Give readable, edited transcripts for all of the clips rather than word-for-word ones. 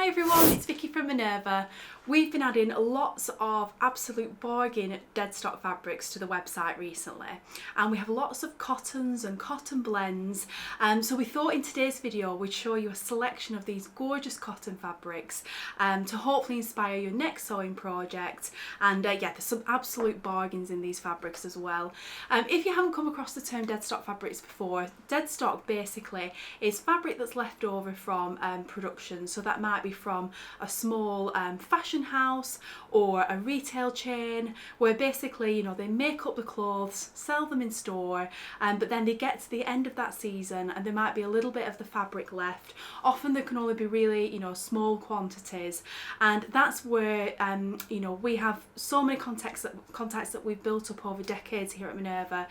Hi everyone, it's Vicki from Minerva. We've been adding lots of absolute bargain Deadstock fabrics to the website recently, and we have lots of cottons and cotton blends, so we thought in today's video we'd show you a selection of these gorgeous cotton fabrics to hopefully inspire your next sewing project. And yeah, there's some absolute bargains in these fabrics as well. If you haven't come across the term Deadstock fabrics before, Deadstock basically is fabric that's left over from production. So that might be from a small fashion house or a retail chain, where basically, you know, they make up the clothes, sell them in store, but then they get to the end of that season and there might be a little bit of the fabric left. Often there can only be really, you know, small quantities, and that's where you know, we have so many contacts that we've built up over decades here at Minerva,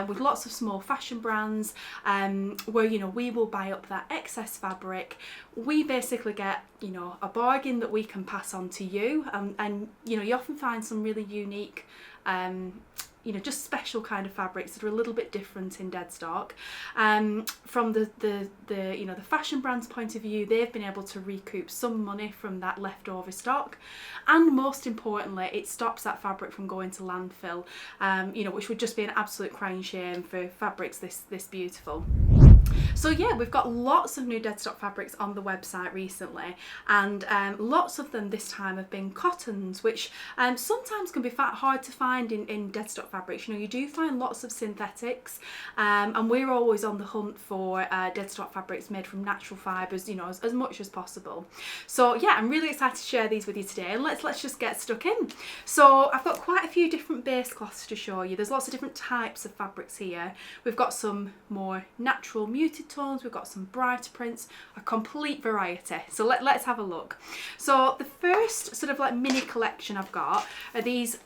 with lots of small fashion brands, where, you know, we will buy up that excess fabric. We basically get, you know, a bargain that we can pass on to you, and you know, you often find some really unique, you know, just special kind of fabrics that are a little bit different in Deadstock. From the you know, the fashion brand's point of view, they've been able to recoup some money from that leftover stock, and most importantly, it stops that fabric from going to landfill, you know, which would just be an absolute crying shame for fabrics this beautiful. So yeah, we've got lots of new Deadstock fabrics on the website recently, and lots of them this time have been cottons, which sometimes can be hard to find in Deadstock fabrics. You know, you do find lots of synthetics, and we're always on the hunt for Deadstock fabrics made from natural fibres, you know, as much as possible. So yeah, I'm really excited to share these with you today, and let's just get stuck in. So I've got quite a few different base cloths to show you. There's lots of different types of fabrics here. We've got some more natural muted tones, we've got some brighter prints, a complete variety. So let's have a look. So the first sort of like mini collection I've got are these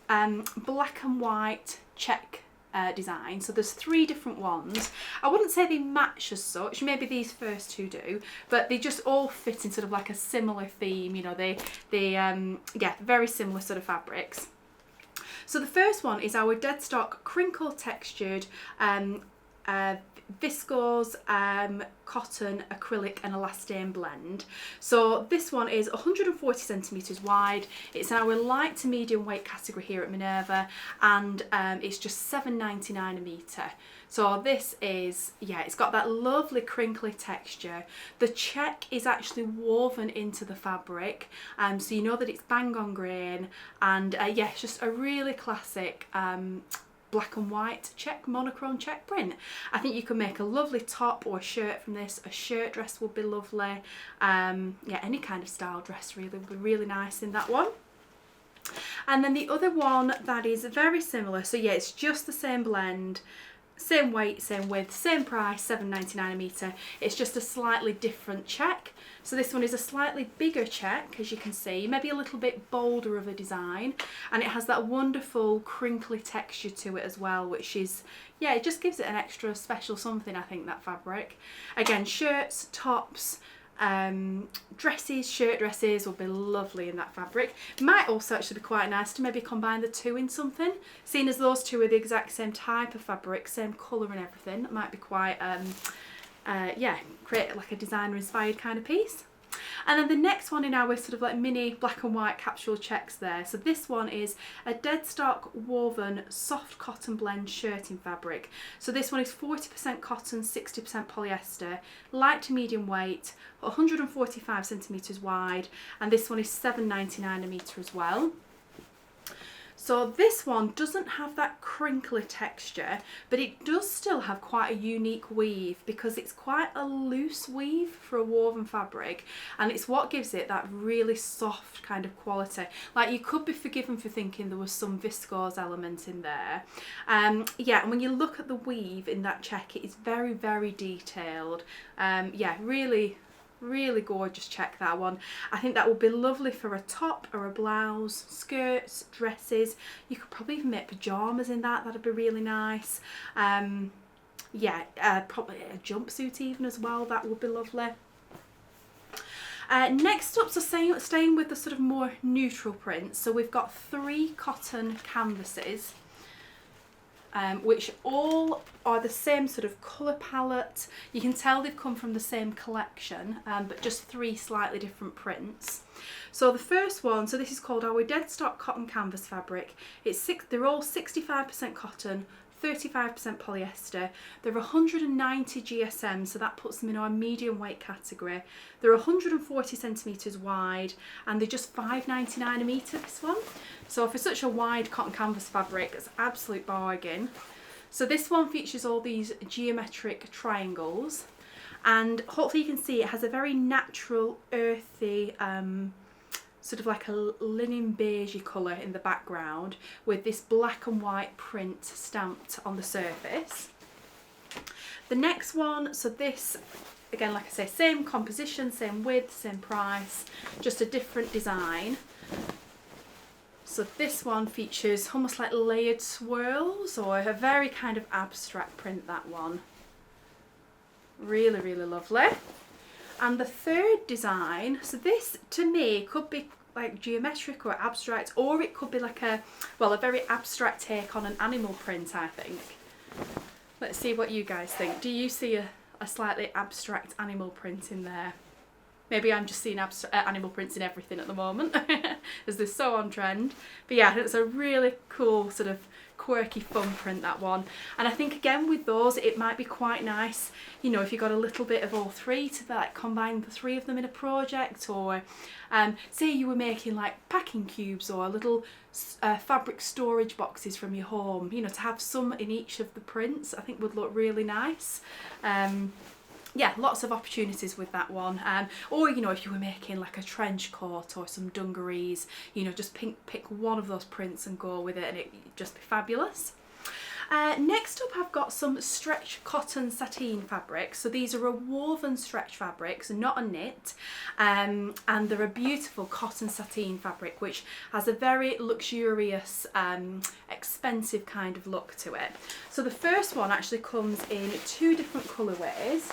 black and white check design. So there's 3 different ones. I wouldn't say they match as such, maybe these first 2 do, but they just all fit in sort of like a similar theme. You know, they yeah, very similar sort of fabrics. So the first one is our Deadstock crinkle textured viscose, cotton, acrylic and elastane blend. So this one is 140 centimetres wide. It's in our light to medium weight category here at Minerva, and it's just £7.99 a metre. So this is, yeah, it's got that lovely crinkly texture. The check is actually woven into the fabric, so you know that it's bang on grain, and yeah, it's just a really classic black and white check, monochrome check print. I think you can make a lovely top or shirt from this. A shirt dress would be lovely. Yeah, any kind of style dress really would be really nice in that one. And then the other one that is very similar, so yeah, it's just the same blend, same weight, same width, same price, £7.99 a metre. It's just a slightly different check. So this one is a slightly bigger check, as you can see, maybe a little bit bolder of a design, and it has that wonderful crinkly texture to it as well, which is, yeah, it just gives it an extra special something, I think, that fabric. Again, shirts, tops, dresses, shirt dresses will be lovely in that fabric. Might also actually be quite nice to maybe combine the 2 in something, seeing as those 2 are the exact same type of fabric, same colour and everything. That might be quite yeah, create like a designer inspired kind of piece. And then the next one in our sort of like mini black and white capsule checks there. So this one is a Deadstock woven soft cotton blend shirting fabric. So this one is 40% cotton, 60% polyester, light to medium weight, 145 centimetres wide, and this one is £7.99 a metre as well. So this one doesn't have that crinkly texture, but it does still have quite a unique weave, because it's quite a loose weave for a woven fabric, and it's what gives it that really soft kind of quality. Like, you could be forgiven for thinking there was some viscose element in there. Yeah, and when you look at the weave in that check, it is very, very detailed. Yeah, really gorgeous check, that one. I think that would be lovely for a top or a blouse, skirts, dresses. You could probably even make pyjamas in that. That'd be really nice. Yeah, probably a jumpsuit even as well. That would be lovely. Next up, so staying with the sort of more neutral prints. So we've got 3 cotton canvases. which all are the same sort of colour palette. You can tell they've come from the same collection, but just 3 slightly different prints. So the first one, so this is called our Deadstock cotton canvas fabric. They're all 65% cotton, 35% polyester. They're 190 GSM, so that puts them in our medium weight category. They're 140 centimetres wide, and they're just £5.99 a metre, this one. So for such a wide cotton canvas fabric, it's an absolute bargain. So this one features all these geometric triangles, and hopefully you can see it has a very natural, earthy, sort of like a linen beigey colour in the background, with this black and white print stamped on the surface. The next one, so this, again, like I say, same composition, same width, same price, just a different design. So this one features almost like layered swirls, or a very kind of abstract print, that one. Really, really lovely. And the third design, so this to me could be like geometric or abstract, or it could be like a very abstract take on an animal print, I think. Let's see what you guys think. Do you see a slightly abstract animal print in there? Maybe I'm just seeing animal prints in everything at the moment, as they're so on trend. But yeah, it's a really cool sort of quirky fun print, that one. And I think again with those it might be quite nice, you know, if you got a little bit of all 3 to like combine the 3 of them in a project, or say you were making like packing cubes or little fabric storage boxes from your home, you know, to have some in each of the prints I think would look really nice. Yeah, lots of opportunities with that one. Or, you know, if you were making like a trench coat or some dungarees, you know, just pick one of those prints and go with it, and it'd just be fabulous. Next up, I've got some stretch cotton sateen fabrics. So these are a woven stretch fabrics, not a knit, and they're a beautiful cotton sateen fabric which has a very luxurious, expensive kind of look to it. So the first one actually comes in 2 different colourways.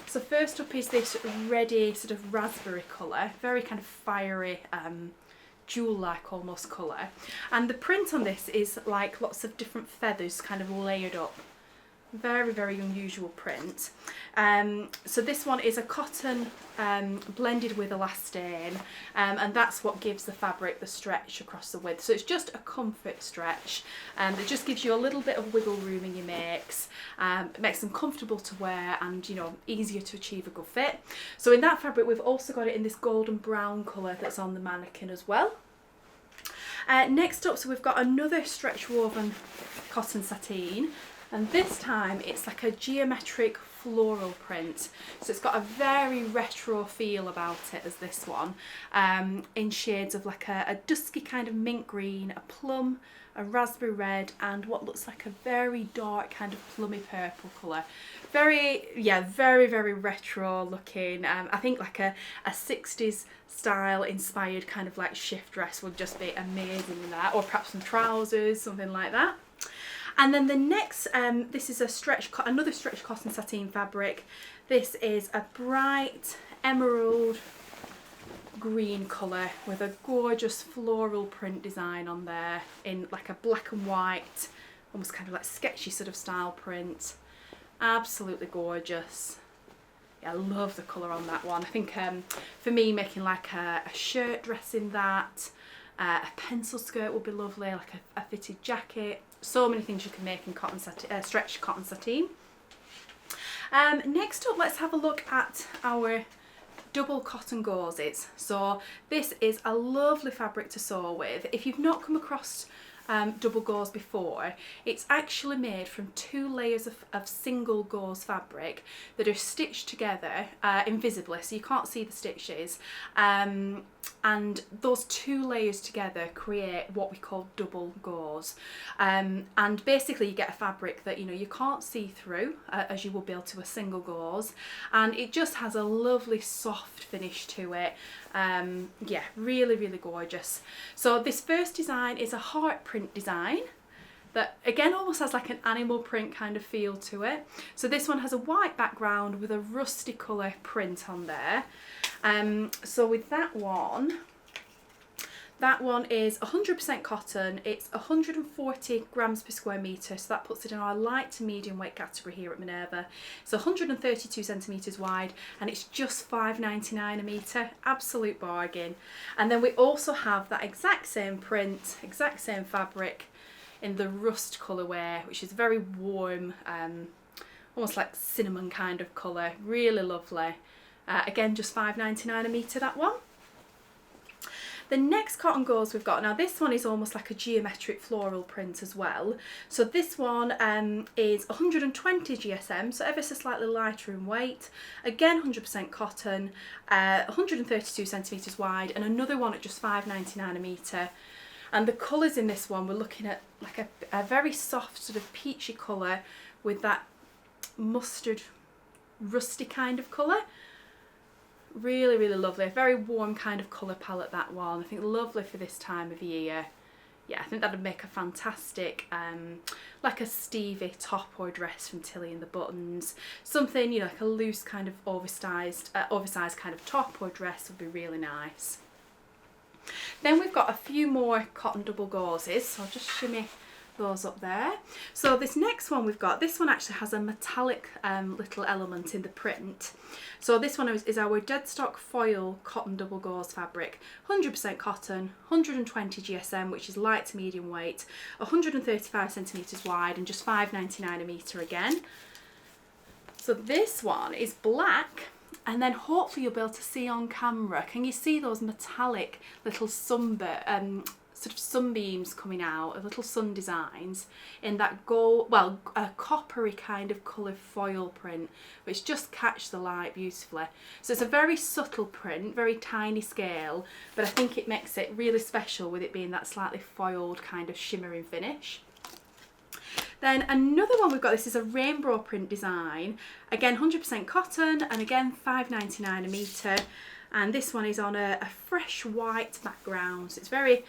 So first up is this reddy sort of raspberry colour, very kind of fiery, jewel-like almost colour, and the print on this is like lots of different feathers kind of layered up. Very, very unusual print. So this one is a cotton blended with elastane, and that's what gives the fabric the stretch across the width. So it's just a comfort stretch, that just gives you a little bit of wiggle room in your makes. It makes them comfortable to wear, and, you know, easier to achieve a good fit. So in that fabric we've also got it in this golden brown colour that's on the mannequin as well. Next up, so we've got another stretch woven cotton sateen, and this time it's like a geometric floral print. So it's got a very retro feel about it as this one, in shades of like a dusky kind of mint green, a plum, a raspberry red, and what looks like a very dark kind of plummy purple colour. Very, yeah, very, very retro looking. I think like a 60s style inspired kind of like shift dress would just be amazing in that, or perhaps some trousers, something like that. And then the next, this is another stretch cotton sateen fabric. This is a bright emerald green colour with a gorgeous floral print design on there in like a black and white, almost kind of like sketchy sort of style print. Absolutely gorgeous. Yeah, I love the colour on that one. I think for me, making like a shirt dress in that, a pencil skirt would be lovely, like a fitted jacket. So many things you can make in cotton sateen, stretch cotton sateen. Next up, let's have a look at our double cotton gauzes. So this is a lovely fabric to sew with. If you've not come across double gauze before, it's actually made from 2 layers of single gauze fabric that are stitched together invisibly, so you can't see the stitches, and those 2 layers together create what we call double gauze, and basically you get a fabric that, you know, you can't see through as you will be able to a single gauze, and it just has a lovely soft finish to it. Yeah, really, really gorgeous. So this first design is a heart print design that again almost has like an animal print kind of feel to it. So this one has a white background with a rusty colour print on there. So with that one, That one is 100% cotton. It's 140 grams per square metre, so that puts it in our light to medium weight category here at Minerva. It's 132 centimetres wide, and it's just £5.99 a metre. Absolute bargain. And then we also have that exact same print, exact same fabric in the rust colourway, which is very warm, almost like cinnamon kind of colour. Really lovely. Again, just £5.99 a metre, that one. The next cotton gauze we've got, now this one is almost like a geometric floral print as well. So this one is 120 GSM, so ever so slightly lighter in weight. Again, 100% cotton, 132 centimetres wide, and another one at just £5.99 a metre. And the colours in this one, we're looking at like a very soft sort of peachy colour with that mustard rusty kind of colour. Really, really lovely. A very warm kind of colour palette, that one. I think lovely for this time of year. Yeah, I think that would make a fantastic, like a Stevie top or dress from Tilly and the Buttons. Something, you know, like a loose kind of oversized kind of top or dress would be really nice. Then we've got a few more cotton double gauzes, so I'll just shimmy those up there. So this next one we've got, this one actually has a metallic little element in the print. So this one is our Deadstock foil cotton double gauze fabric, 100% cotton, 120 GSM, which is light to medium weight, 135 centimetres wide, and just £5.99 a metre again. So this one is black, and then hopefully you'll be able to see on camera. Can you see those metallic little sort of sunbeams coming out, little sun designs in that gold, well, a coppery kind of colour foil print, which just catch the light beautifully. So it's a very subtle print, very tiny scale, but I think it makes it really special with it being that slightly foiled kind of shimmering finish. Then another one we've got, this is a rainbow print design, again 100% cotton, and again £5.99 a metre, and this one is on a fresh white background, so it's very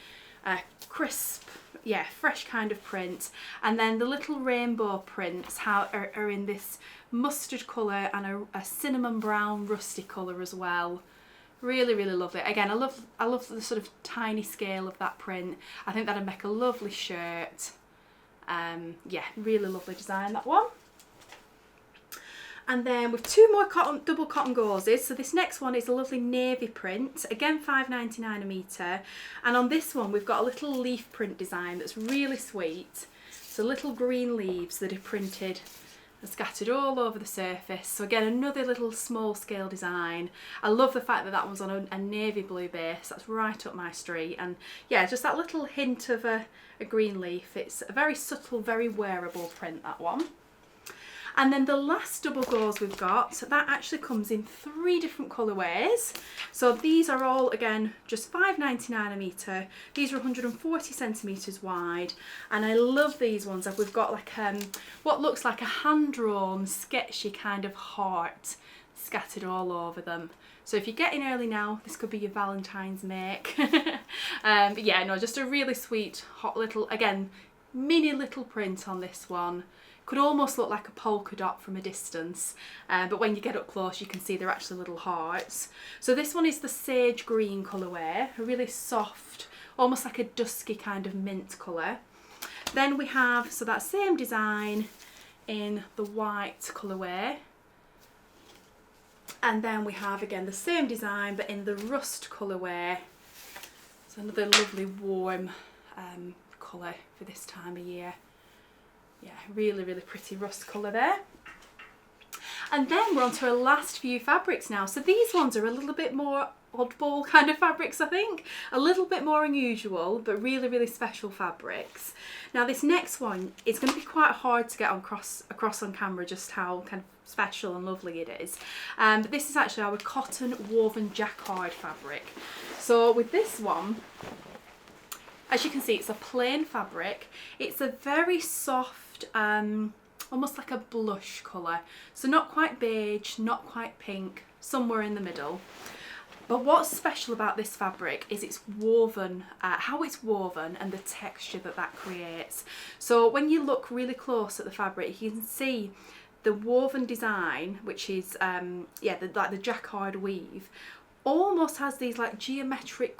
crisp, yeah, fresh kind of print. And then the little rainbow prints are in this mustard colour and a cinnamon brown rusty colour as well. Really, really lovely. Again, I love the sort of tiny scale of that print. I think that'd make a lovely shirt. Yeah, really lovely design, that one. And then with two more double cotton gauzes. So this next one is a lovely navy print, again £5.99 a metre. And on this one we've got a little leaf print design that's really sweet. So little green leaves that are printed and scattered all over the surface. So again, another little small scale design. I love the fact that that one's on a navy blue base. That's right up my street. And yeah, just that little hint of a green leaf. It's a very subtle, very wearable print, that one. And then the last double gauze we've got, that actually comes in 3 different colourways. So these are all, again, just £5.99 a metre. These are 140 centimetres wide. And I love these ones. We've got like what looks like a hand-drawn, sketchy kind of heart scattered all over them. So if you're getting early now, this could be your Valentine's make. But yeah, no, just a really sweet, hot little, again, mini little print on this one. Could almost look like a polka dot from a distance, but when you get up close you can see they're actually little hearts. So this one is the sage green colourway, a really soft, almost like a dusky kind of mint colour. Then we have, so that same design in the white colourway, and then we have again the same design but in the rust colourway. So another lovely warm colour for this time of year. Yeah, really, really pretty rust colour there. And then we're on to our last few fabrics now. So these ones are a little bit more oddball kind of fabrics, I think. A little bit more unusual, but really, really special fabrics. Now this next one is going to be quite hard to get across on camera just how kind of special and lovely it is. But this is actually our cotton woven jacquard fabric. So with this one, as you can see, it's a plain fabric. It's a very soft, almost like a blush colour. So not quite beige, not quite pink, somewhere in the middle. But what's special about this fabric is it's woven, how it's woven and the texture that creates. So when you look really close at the fabric, you can see the woven design, which is, yeah, like the jacquard weave, almost has these like geometric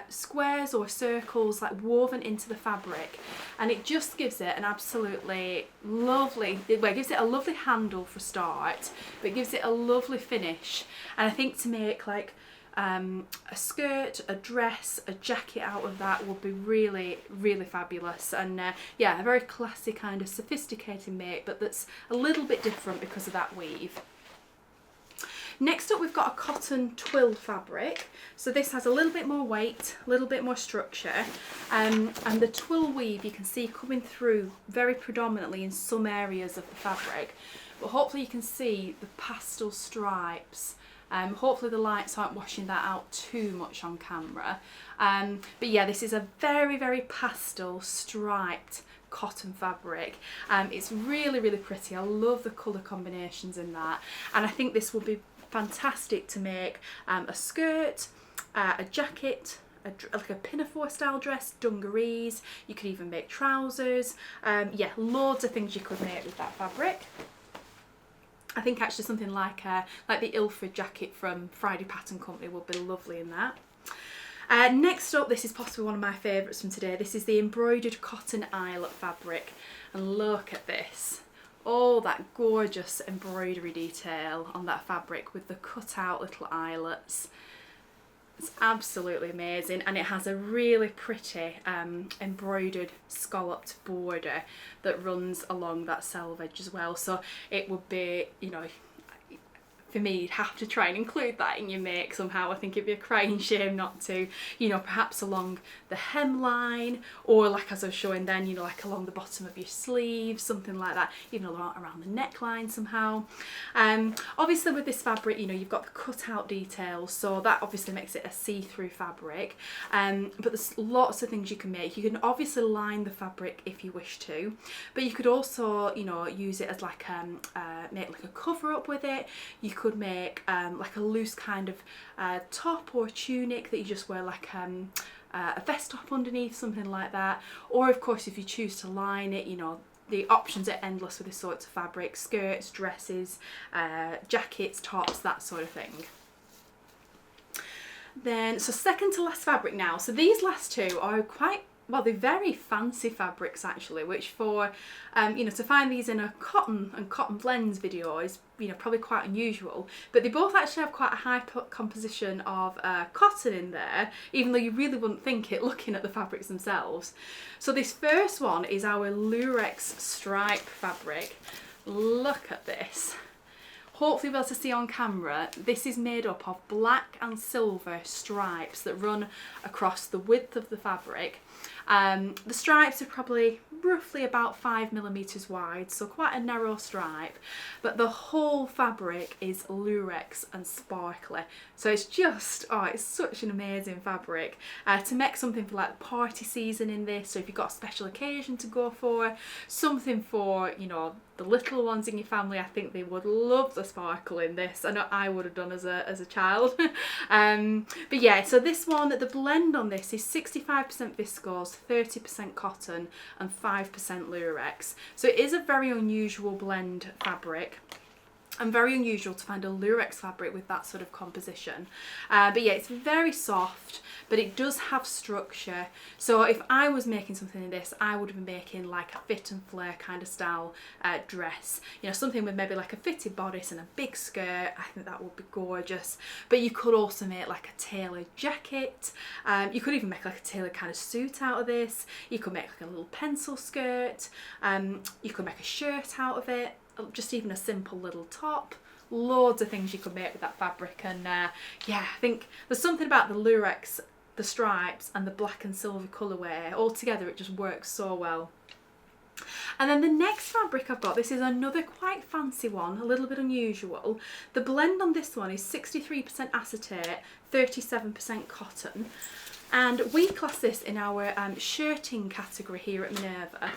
squares or circles like woven into the fabric, and it just gives it an absolutely lovely, well, it gives it a lovely handle for a start, but it gives it a lovely finish. And I think to make like a skirt, a dress, a jacket out of that would be really, really fabulous. And yeah, a very classy kind of sophisticated make, but that's a little bit different because of that weave. Next up, we've got a cotton twill fabric. So this has a little bit more weight, a little bit more structure, and the twill weave you can see coming through very predominantly in some areas of the fabric, but hopefully you can see the pastel stripes. Hopefully the lights aren't washing that out too much on camera. But yeah, this is a very, very pastel striped cotton fabric. It's really, really pretty. I love the colour combinations in that, and I think this will be fantastic to make a skirt, a jacket, like a pinafore style dress, dungarees. You could even make trousers. Yeah, loads of things you could make with that fabric. I think actually something like the Ilford jacket from Friday Pattern Company would be lovely in that. Next up, this is possibly one of my favourites from today. This is the embroidered cotton eyelet fabric, and look at this. All that gorgeous embroidery detail on that fabric with the cut out little eyelets. It's absolutely amazing, and it has a really pretty embroidered scalloped border that runs along that selvage as well. So it would be, you know, for me, you'd have to try and include that in your make somehow. I think it'd be a crying shame not to, you know, perhaps along the hemline, or like as I was showing then, you know, like along the bottom of your sleeve, something like that, even around the neckline somehow. Obviously with this fabric, you know, you've got the cut out details, so that obviously makes it a see-through fabric, but there's lots of things you can make. You can obviously line the fabric if you wish to, but you could also, you know, use it as like make like a cover up with it. You could make like a loose kind of top or tunic that you just wear like a vest top underneath, something like that. Or of course, if you choose to line it, you know, the options are endless with this sort of fabric: skirts, dresses, jackets, tops, that sort of thing. Then, so second to last fabric now. So these last two are quite, well, they're very fancy fabrics actually, which for, you know, to find these in a cotton and cotton blends video is, you know, probably quite unusual. But they both actually have quite a high composition of cotton in there, even though you really wouldn't think it looking at the fabrics themselves. So this first one is our Lurex stripe fabric. Look at this. Hopefully you'll be able to see on camera, this is made up of black and silver stripes that run across the width of the fabric. The stripes are probably roughly about 5mm wide, so quite a narrow stripe, but the whole fabric is Lurex and sparkly. So it's just, oh, it's such an amazing fabric. To make something for like the party season in this, so if you've got a special occasion to go for, something for, you know, the little ones in your family, I think they would love the sparkle in this. I know I would have done as a child. But yeah, so this one, the blend on this is 65% viscose, 30% cotton and 5% Lurex. So it is a very unusual blend fabric, and very unusual to find a Lurex fabric with that sort of composition. But yeah, it's very soft, but it does have structure. So if I was making something in this, I would be making like a fit and flare kind of style dress. You know, something with maybe like a fitted bodice and a big skirt. I think that would be gorgeous. But you could also make like a tailored jacket. You could even make like a tailored kind of suit out of this. You could make like a little pencil skirt. You could make a shirt out of it. Just even a simple little top. Loads of things you could make with that fabric. And yeah, I think there's something about the Lurex, the stripes and the black and silver colourway, all together it just works so well. And then the next fabric I've got, this is another quite fancy one, a little bit unusual. The blend on this one is 63% acetate, 37% cotton, and we class this in our shirting category here at Minerva.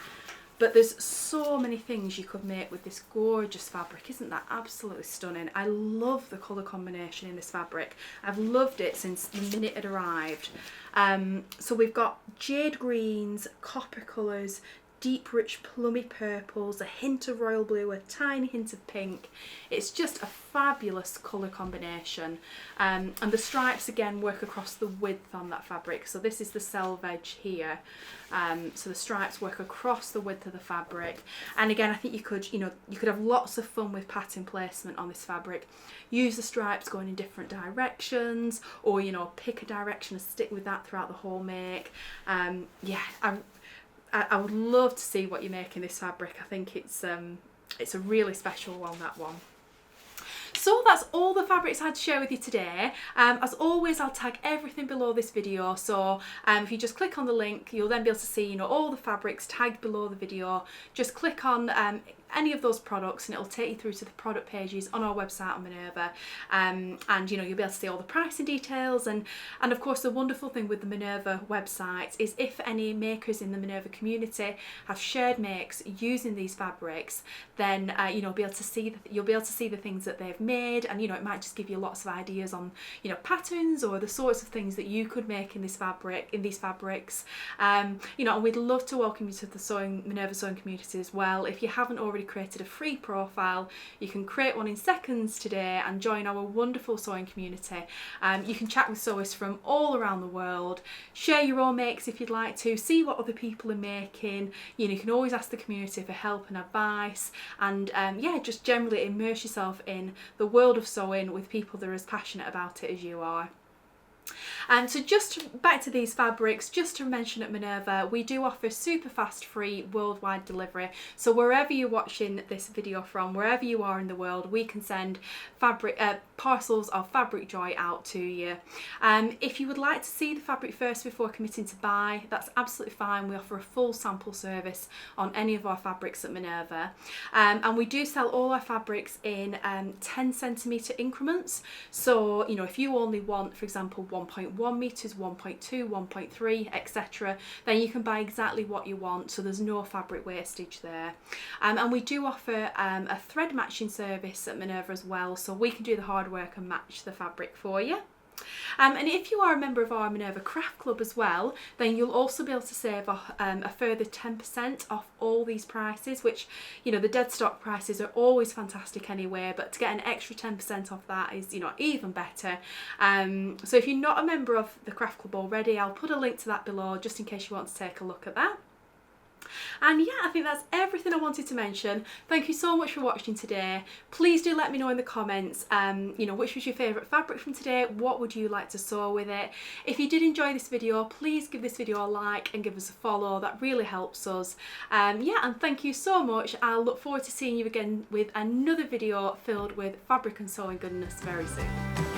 But there's so many things you could make with this gorgeous fabric. Isn't that absolutely stunning? I love the colour combination in this fabric. I've loved it since the minute it arrived. So we've got jade greens, copper colours, deep rich plummy purples, a hint of royal blue, a tiny hint of pink. It's just a fabulous colour combination, and the stripes again work across the width on that fabric. So this is the selve edge here, so the stripes work across the width of the fabric. And again, I think you could have lots of fun with pattern placement on this fabric. Use the stripes going in different directions, or pick a direction and stick with that throughout the whole make. Yeah, I would love to see what you make in this fabric. I think it's a really special one, that one. So that's all the fabrics I had to share with you today. As always, I'll tag everything below this video, so if you just click on the link, you'll then be able to see all the fabrics tagged below the video. Just click on any of those products and it'll take you through to the product pages on our website on Minerva, and you'll be able to see all the pricing details. And of course, the wonderful thing with the Minerva website is if any makers in the Minerva community have shared makes using these fabrics, then you'll be able to see the things that they've made, and it might just give you lots of ideas on patterns or the sorts of things that you could make in these fabrics. And we'd love to welcome you to the Minerva sewing community as well. If you haven't already created a free profile, you can create one in seconds today and join our wonderful sewing community. You can chat with sewers from all around the world, share your own makes if you'd like to, see what other people are making. You can always ask the community for help and advice, and yeah, just generally immerse yourself in the world of sewing with people that are as passionate about it as you are. So just back to these fabrics, just to mention at Minerva, we do offer super fast free worldwide delivery. So wherever you're watching this video from, wherever you are in the world, we can send parcels of fabric joy out to you. If you would like to see the fabric first before committing to buy, that's absolutely fine. We offer a full sample service on any of our fabrics at Minerva, and we do sell all our fabrics in 10cm increments. So if you only want, for example, 1.1 meters, 1.2, 1.3, etc., then you can buy exactly what you want, so there's no fabric wastage there. And we do offer a thread matching service at Minerva as well, so we can do the hard work and match the fabric for you. And if you are a member of our Minerva Craft Club as well, then you'll also be able to save a further 10% off all these prices, which, the Deadstock prices are always fantastic anyway, but to get an extra 10% off that is, even better. So if you're not a member of the Craft Club already, I'll put a link to that below just in case you want to take a look at that. And yeah, I think that's everything I wanted to mention. Thank you so much for watching today. Please do let me know in the comments, which was your favourite fabric from today. What would you like to sew with it? If you did enjoy this video, please give this video a like and give us a follow. That really helps us. Yeah, and thank you so much. I'll look forward to seeing you again with another video filled with fabric and sewing goodness very soon.